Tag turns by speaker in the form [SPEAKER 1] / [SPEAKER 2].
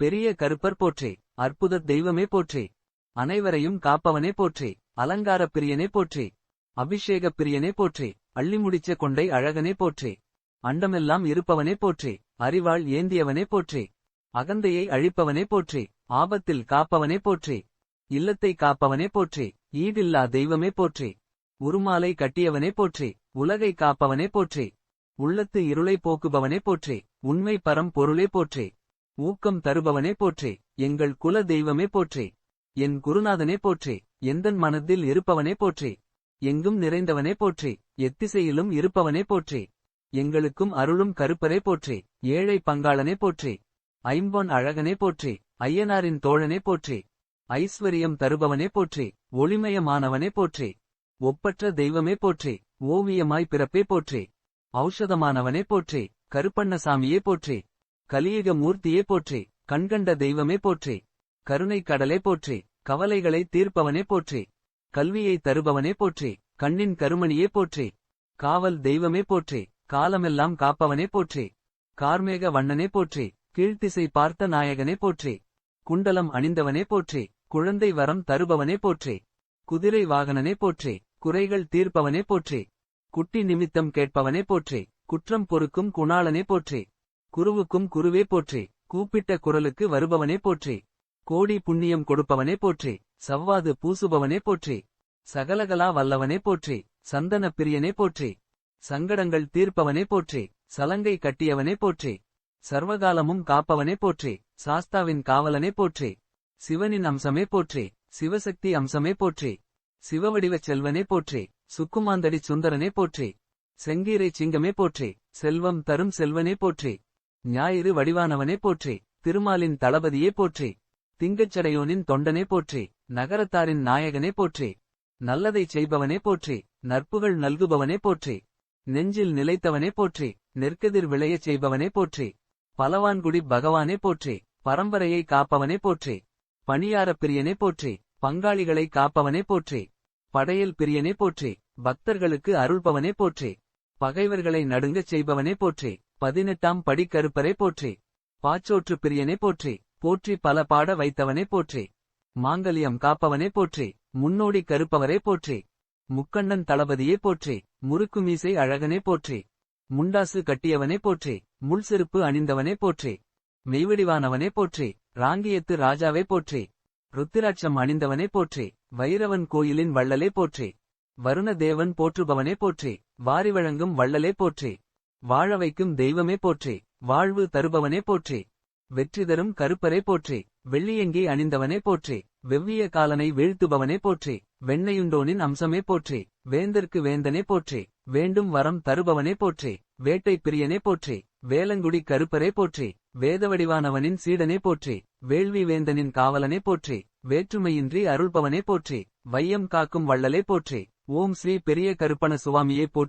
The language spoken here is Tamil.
[SPEAKER 1] பெரிய கருப்பர் போற்றி. அற்புதத் தெய்வமே போற்றி. அனைவரையும் காப்பவனே போற்றி. அலங்காரப் பிரியனே போற்றி. அபிஷேகப் பிரியனே போற்றி. அள்ளிமுடிச்ச கொண்டை அழகனே போற்றி. அண்டமெல்லாம் இருப்பவனே போற்றி. அறிவாள் ஏந்தியவனே போற்றி. அகந்தையை அழிப்பவனே போற்றி. ஆபத்தில் காப்பவனே போற்றி. இல்லத்தை காப்பவனே போற்றி. ஈடில்லா தெய்வமே போற்றி. உருமாலை கட்டியவனே போற்றி. உலகை காப்பவனே போற்றி. உள்ளத்து இருளை போக்குபவனே போற்றி. உண்மை பரம் பொருளே போற்றி. ஊக்கம் தருபவனே போற்றி. எங்கள் குல தெய்வமே போற்றி. என் குருநாதனே போற்றி. எந்தன் மனத்தில் இருப்பவனே போற்றி. எங்கும் நிறைந்தவனே போற்றி. எத்திசையிலும் இருப்பவனே போற்றி. எங்களுக்கும் அருளும் கருப்பரே போற்றி. ஏழை பங்காளனே போற்றி. ஐம்பொன் அழகனே போற்றி. ஐயனாரின் தோழனே போற்றி. ஐஸ்வரியம் தருபவனே போற்றி. ஒளிமயமானவனே போற்றி. ஒப்பற்ற தெய்வமே போற்றி. ஓவியமாய் பிறப்பே போற்றி. ஔஷதமானவனே போற்றி. கருப்பண்ணசாமியே போற்றி. கலியுக மூர்த்தியே போற்றி. கண்கண்ட தெய்வமே போற்றி. கருணை கடலே போற்றி. கவலைகளை தீர்ப்பவனே போற்றி. கல்வியை தருபவனே போற்றி. கண்ணின் கருமணியே போற்றி. காவல் தெய்வமே போற்றி. காலமெல்லாம் காப்பவனே போற்றி. கார்மேக வண்ணனே போற்றி. கீழ்த்திசை பார்த்த நாயகனே போற்றி. குண்டலம் அணிந்தவனே போற்றி. குழந்தை வரம் தருபவனே போற்றி. குதிரை வாகனனே போற்றி. குறைகள் தீர்ப்பவனே போற்றி. குட்டி நிமித்தம் கேட்பவனே போற்றி. குற்றம் பொறுக்கும் குணாளனே போற்றி. குருவுக்கும் குருவே போற்றி. கூப்பிட்ட குரலுக்கு வருபவனே போற்றி. கோடி புண்ணியம் கொடுப்பவனே போற்றி. சவ்வாது பூசுபவனே போற்றி. சகலகலா வல்லவனே போற்றி. சந்தன பிரியனே போற்றி. சங்கடங்கள் தீர்ப்பவனே போற்றி. சலங்கை கட்டியவனே போற்றி. சர்வகாலமும் காப்பவனே போற்றி. சாஸ்தாவின் காவலனே போற்றி. சிவனின் அம்சமே போற்றி. சிவசக்தி அம்சமே போற்றி. சிவவடிவச் செல்வனே போற்றி. சுக்குமாந்தடி சுந்தரனே போற்றி. செங்கீரை சிங்கமே போற்றி. செல்வம் தரும் செல்வனே போற்றி. ஞாயிறு வடிவானவனே போற்றி. திருமாலின் தளபதியே போற்றி. திங்கச்சடையோனின் தொண்டனே போற்றி. நகரத்தாரின் நாயகனே போற்றி. நல்லதைச் செய்பவனே போற்றி. நற்புகழ் நல்குபவனே போற்றி. நெஞ்சில் நிலைத்தவனே போற்றி. நெற்கதிர் விளையச் செய்பவனே போற்றி. பலவான்குடி பகவானே போற்றி. பரம்பரையை காப்பவனே போற்றி. பணியாரப் பிரியனே போற்றி. பங்காளிகளை காப்பவனே போற்றி. படையல் பிரியனே போற்றி. பக்தர்களுக்கு அருள்பவனே போற்றி. பகைவர்களை நடுங்கச் செய்பவனே போற்றி. 18ஆம் படி கருப்பரே போற்றி. பாச்சோற்று பிரியனே போற்றி. போற்றி பல பாட வைத்தவனே போற்றி. மாங்கல்யம் காப்பவனே போற்றி. முன்னோடி கருப்பவரே போற்றி. முக்கண்ணன் தளபதியே போற்றி. முறுக்குமீசை அழகனே போற்றி. முண்டாசு கட்டியவனே போற்றி. முள்செருப்பு அணிந்தவனே போற்றி. மெய்வடிவானவனே போற்றி. ராங்கியத்து ராஜாவே போற்றி. ருத்திராட்சம் அணிந்தவனே போற்றி. வைரவன் கோயிலின் வள்ளலே போற்றி. வருண தேவன் போற்றுபவனே போற்றி. வாரி வழங்கும் வள்ளலே போற்றி. வாழ வைக்கும் தெய்வமே போற்றி. வாழ்வு தருபவனே போற்றி. வெற்றி தரும் கருப்பரே போற்றி. வெள்ளியங்கி அணிந்தவனே போற்றி. வெவ்விய காலனை வீழ்த்துபவனே போற்றி. வெண்ணையுண்டோனின் அம்சமே போற்றி. வேந்தர்க்கு வேந்தனே போற்றி. வேண்டும் வரம் தருபவனே போற்றி. வேட்டை பிரியனே போற்றி. வேலங்குடி கருப்பரே போற்றி. வேதவடிவானவனின் சீடனே போற்றி. வேள்வி வேந்தனின் காவலனே போற்றி. வேற்றுமையின்றி அருள்பவனே போற்றி. வையம் காக்கும் வள்ளலே போற்றி. ஓம் ஸ்ரீ பெரிய கருப்பண சுவாமியே போற்றி.